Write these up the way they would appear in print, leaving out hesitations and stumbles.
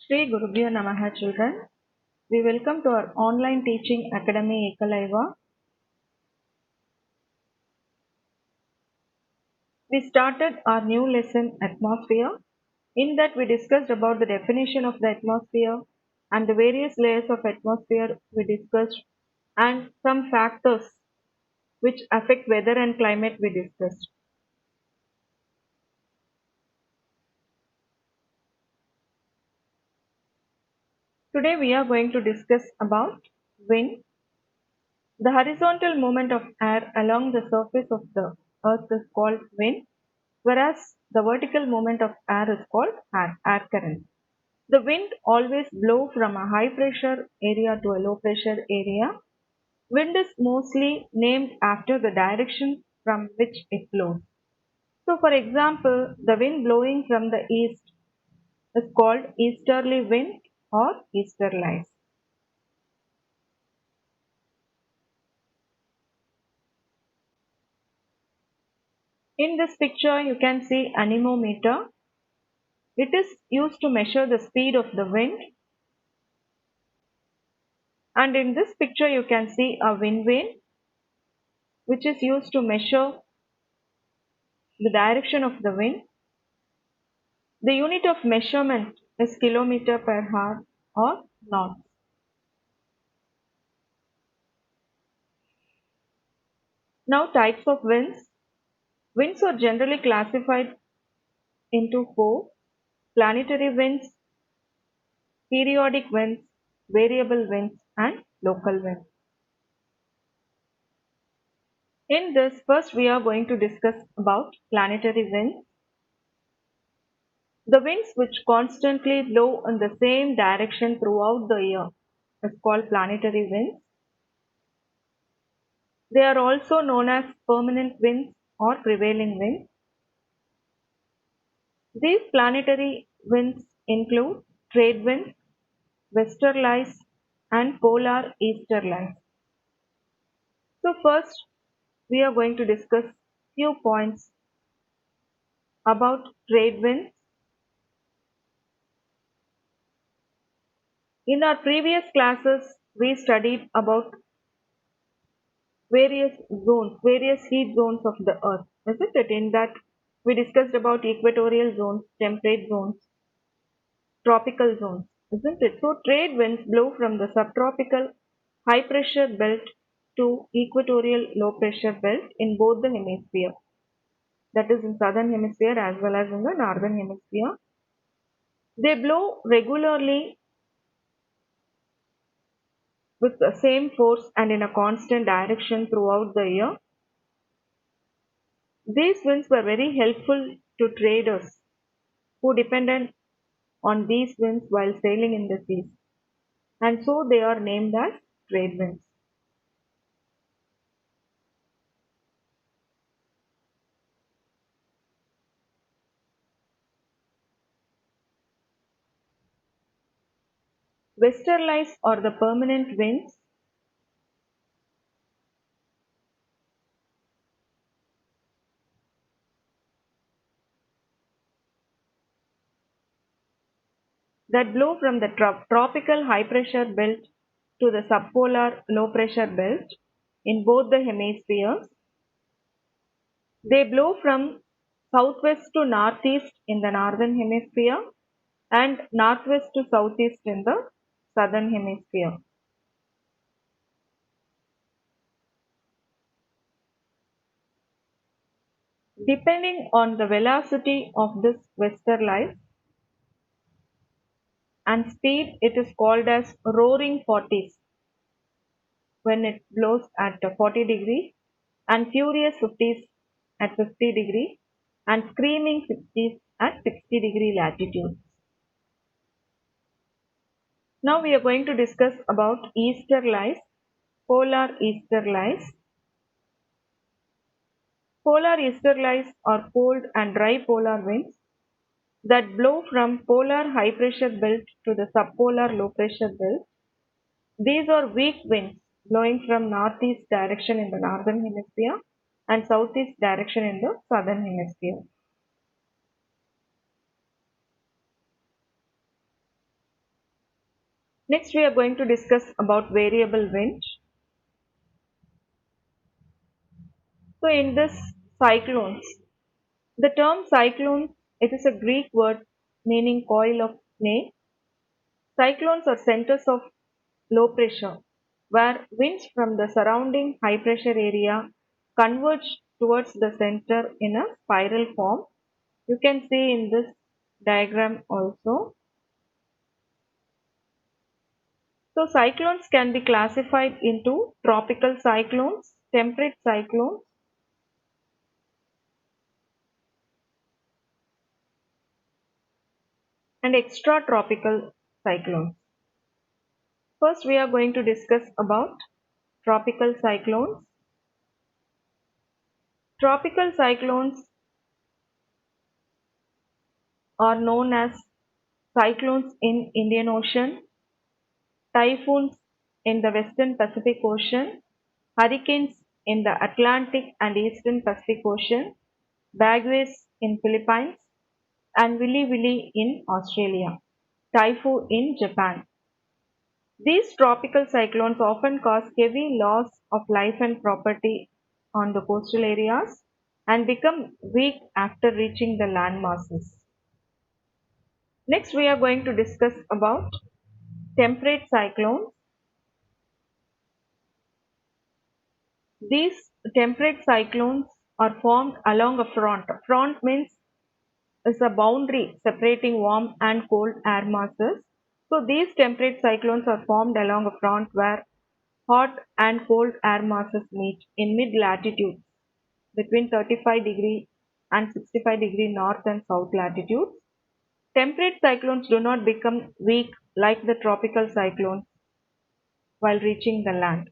Shri Gurubhyo Namaha children. We welcome to our online teaching academy Ekalaiva. We started our new lesson atmosphere. In that we discussed about the definition of the atmosphere and the various layers of atmosphere we discussed and some factors which affect weather and climate we discussed. Today we are going to discuss about wind. The horizontal movement of air along the surface of the earth is called wind, whereas the vertical movement of air is called air current. The wind always blows from a high pressure area to a low pressure area. Wind is mostly named after the direction from which it blows. So, for example, the wind blowing from the east is called easterly wind or easterlies. In this picture, you can see anemometer. It is used to measure the speed of the wind. And in this picture, you can see a wind vane, which is used to measure the direction of the wind. The unit of measurement is kilometer per hour or knots. Now, types of winds. Winds are generally classified into four: planetary winds, periodic winds, variable winds, and local winds. In this, first we are going to discuss about planetary winds. The winds which constantly blow in the same direction throughout the year is called planetary winds. They are also known as permanent winds or prevailing winds. These planetary winds include trade winds, westerlies, and polar easterlies. So first, we are going to discuss few points about trade winds. In our previous classes, we studied about various zones, various heat zones of the earth, isn't it? In that, we discussed about equatorial zones, temperate zones, tropical zones, isn't it? So, trade winds blow from the subtropical high pressure belt to equatorial low pressure belt in both the hemisphere. That is in southern hemisphere as well as in the northern hemisphere. They blow regularly with the same force and in a constant direction throughout the year. These winds were very helpful to traders who depended on these winds while sailing in the seas, and so they are named as trade winds. Westerlies or the permanent winds that blow from the tropical high pressure belt to the subpolar low pressure belt in both the hemispheres. They blow from southwest to northeast in the northern hemisphere and northwest to southeast in the southern hemisphere. Depending on the velocity of this westerlies and speed, it is called as roaring 40s when it blows at 40 degree, and furious 50s at 50 degree, and screaming 60s at 60-degree latitude. Now we are going to discuss about easterlies, polar easterlies. Polar easterlies are cold and dry polar winds that blow from polar high pressure belt to the subpolar low pressure belt. These are weak winds blowing from northeast direction in the northern hemisphere and southeast direction in the southern hemisphere. Next, we are going to discuss about variable wind. So, in this cyclones, the term cyclone, it is a Greek word meaning coil of snake. Cyclones are centers of low pressure, where winds from the surrounding high pressure area converge towards the center in a spiral form. You can see in this diagram also. So cyclones can be classified into tropical cyclones, temperate cyclones, and extratropical cyclones. First, we are going to discuss about tropical cyclones. Tropical cyclones are known as cyclones in Indian Ocean, typhoons in the Western Pacific Ocean, hurricanes in the Atlantic and Eastern Pacific Ocean, bagways in Philippines, and Willy Willy in Australia, Taifu in Japan. These tropical cyclones often cause heavy loss of life and property on the coastal areas and become weak after reaching the land masses. Next, we are going to discuss about temperate cyclones. These temperate cyclones are formed along a front. Front means is a boundary separating warm and cold air masses. So these temperate cyclones are formed along a front where hot and cold air masses meet in mid latitudes between 35 and 65 north and south latitudes. Temperate cyclones do not become weak like the tropical cyclones while reaching the land.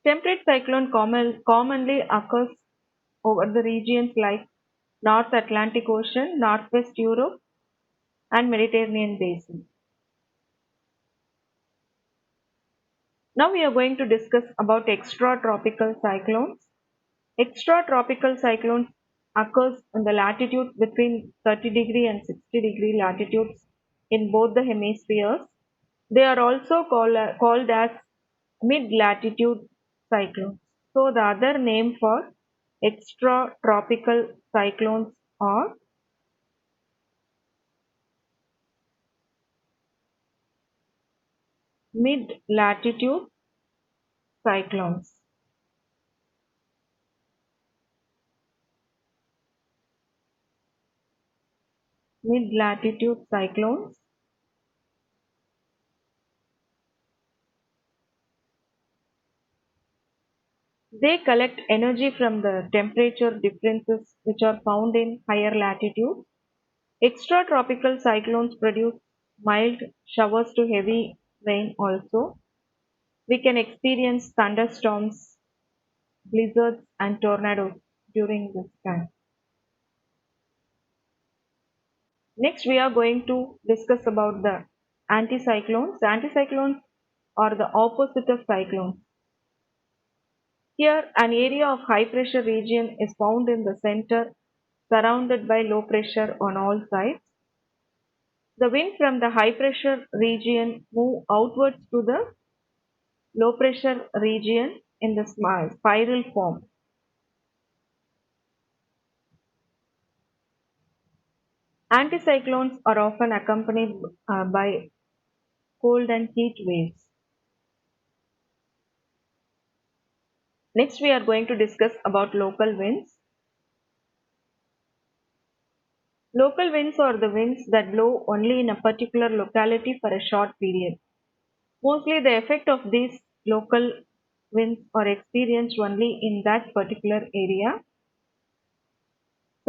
Temperate cyclone commonly occurs over the regions like North Atlantic Ocean, Northwest Europe, and Mediterranean basin. Now we are going to discuss about extratropical cyclones. Extratropical cyclones occurs in the latitude between 30 and 60 latitudes in both the hemispheres. They are also called as mid-latitude cyclones. So the other name for extratropical cyclones are mid-latitude cyclones. Mid-latitude cyclones. They collect energy from the temperature differences which are found in higher latitudes. Extratropical cyclones produce mild showers to heavy rain also. We can experience thunderstorms, blizzards, and tornadoes during this time. Next, we are going to discuss about the anticyclones. Anticyclones are the opposite of cyclones. Here, an area of high pressure region is found in the center, surrounded by low pressure on all sides. The wind from the high pressure region move outwards to the low pressure region in the spiral form. Anticyclones are often accompanied by cold and heat waves. Next, we are going to discuss about local winds. Local winds are the winds that blow only in a particular locality for a short period. Mostly the effect of these local winds are experienced only in that particular area,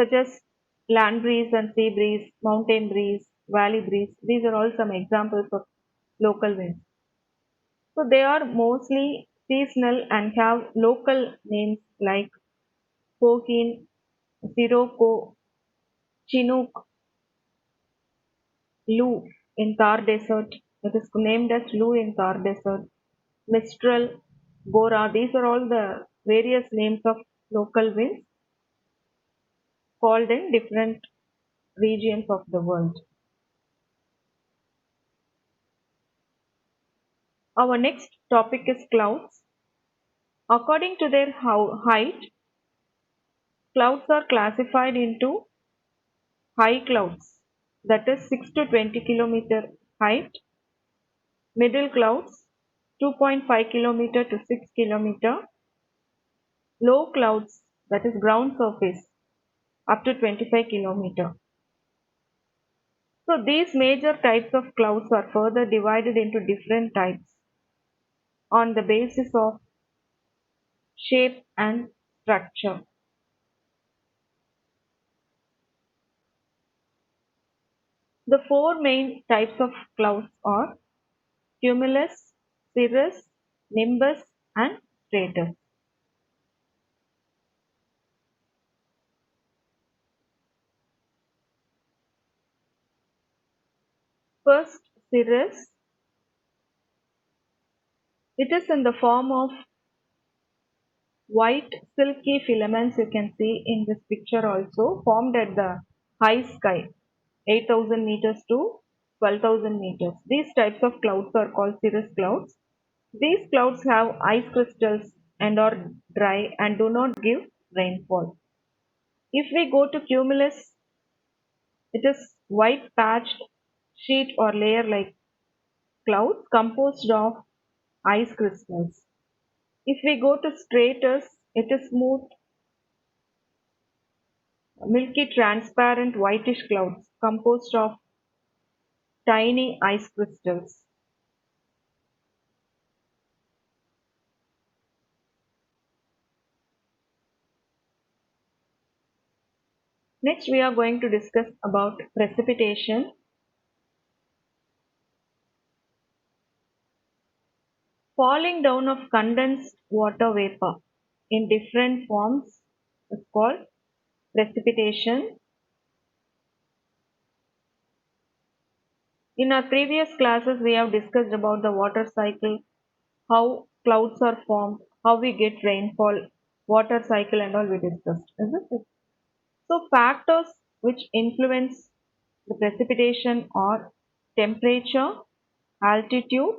such as land breeze and sea breeze, mountain breeze, valley breeze. These are all some examples of local winds. So they are mostly seasonal and have local names like Kohin, Sirocco, Chinook, Lu in Thar Desert. It is named as Lu in Thar Desert. Mistral, Bora. These are all the various names of local winds called in different regions of the world. Our next topic is clouds. According to their height, clouds are classified into high clouds, that is 6 to 20 km height, middle clouds 2.5 km to 6 km, low clouds, that is ground surface, up to 25 km. So these major types of clouds are further divided into different types on the basis of shape and structure. The four main types of clouds are cumulus, cirrus, nimbus, and stratus. First, cirrus. It is in the form of white silky filaments you can see in this picture also formed at the high sky 8,000 meters to 12,000 meters. These types of clouds are called cirrus clouds. These clouds have ice crystals and are dry and do not give rainfall. If we go to cumulus, it is white patched sheet or layer like clouds composed of ice crystals. If we go to stratus, it is smooth, milky, transparent, whitish clouds composed of tiny ice crystals. Next, we are going to discuss about precipitation. Falling down of condensed water vapor in different forms is called precipitation. In our previous classes, we have discussed about the water cycle, how clouds are formed, how we get rainfall, water cycle, and all we discussed, isn't it? So, factors which influence the precipitation are temperature, altitude,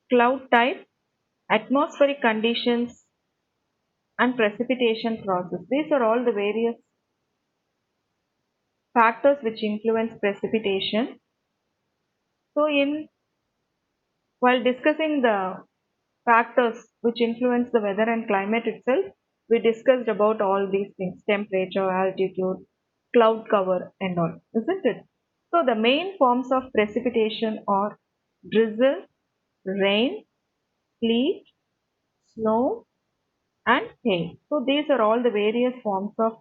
cloud type, atmospheric conditions, and precipitation process. These are all the various factors which influence precipitation. So, in while discussing the factors which influence the weather and climate itself, we discussed about all these things temperature, altitude, cloud cover, and all, isn't it? So, the main forms of precipitation are drizzle, rain, sleet, snow, and hail. So, these are all the various forms of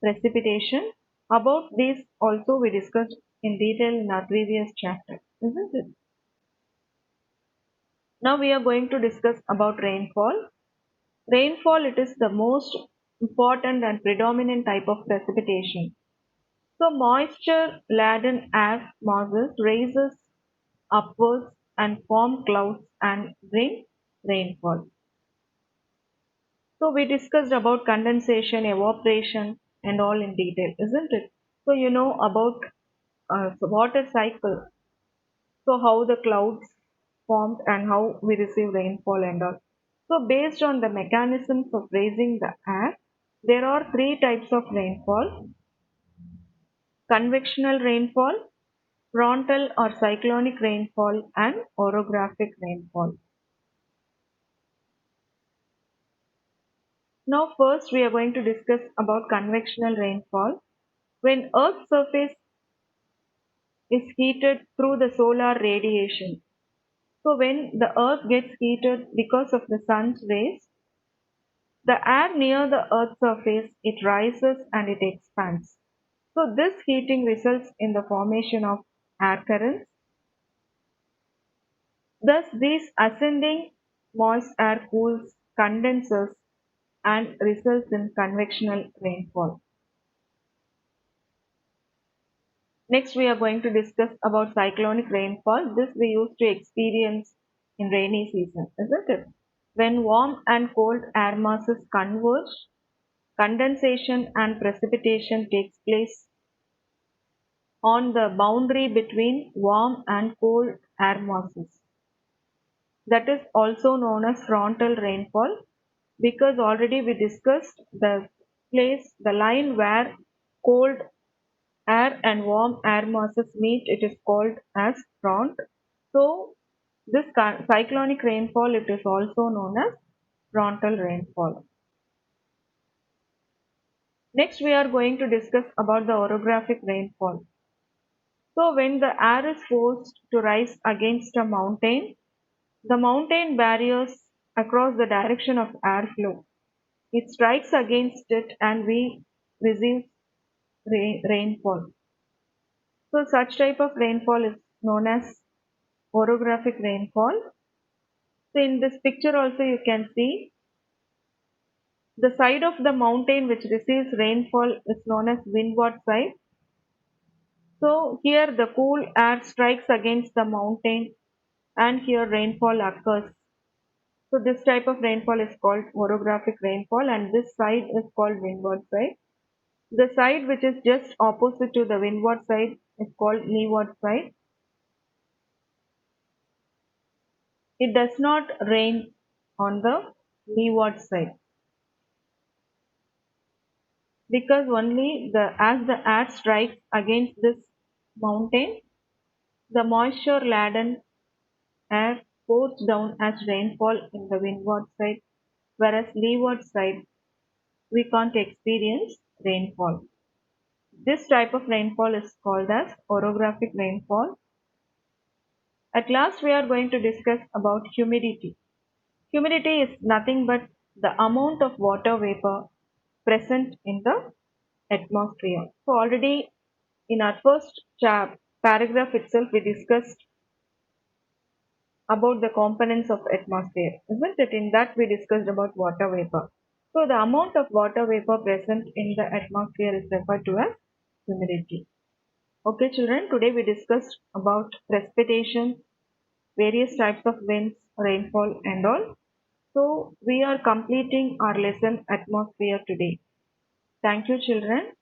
precipitation. About these also we discussed in detail in our previous chapter, isn't it? Now we are going to discuss about rainfall. Rainfall, it is the most important and predominant type of precipitation. So moisture laden air masses rises upwards and form clouds and bring rainfall. So we discussed about condensation, evaporation, and all in detail, isn't it? So you know about water cycle. So how the clouds formed and how we receive rainfall and all. So based on the mechanisms of raising the air, there are three types of rainfall: convectional rainfall, frontal or cyclonic rainfall, and orographic rainfall. Now first we are going to discuss about convectional rainfall. When Earth's surface is heated through the solar radiation. So when the Earth gets heated because of the sun's rays, the air near the Earth's surface it rises and it expands. So this heating results in the formation of air currents. Thus these ascending moist air cools, condenses and results in convectional rainfall. Next, we are going to discuss about cyclonic rainfall. This we used to experience in rainy season, isn't it? When warm and cold air masses converge, condensation and precipitation takes place on the boundary between warm and cold air masses. that is also known as frontal rainfall, because already we discussed the line where cold air and warm air masses meet, it is called as front. So this cyclonic rainfall, it is also known as frontal rainfall. Next, we are going to discuss about the orographic rainfall. So when the air is forced to rise against a mountain, the mountain barriers across the direction of airflow. It strikes against it and we receive rainfall. So such type of rainfall is known as orographic rainfall. So in this picture also you can see the side of the mountain which receives rainfall is known as windward side. So here the cool air strikes against the mountain and here rainfall occurs. So this type of rainfall is called orographic rainfall and this side is called windward side. The side which is just opposite to the windward side is called leeward side. It does not rain on the leeward side because only as the air strikes against this mountain, the moisture laden air pours down as rainfall in the windward side, whereas leeward side we can't experience rainfall. This type of rainfall is called as orographic rainfall. At last, we are going to discuss about humidity. Humidity is nothing but the amount of water vapor present in the atmosphere. So already in our first paragraph itself, we discussed about the components of atmosphere, isn't it? In that we discussed about water vapor. So the amount of water vapor present in the atmosphere is referred to as humidity. Okay, children, today we discussed about precipitation, various types of winds, rainfall, and all. So we are completing our lesson atmosphere today. Thank you, children.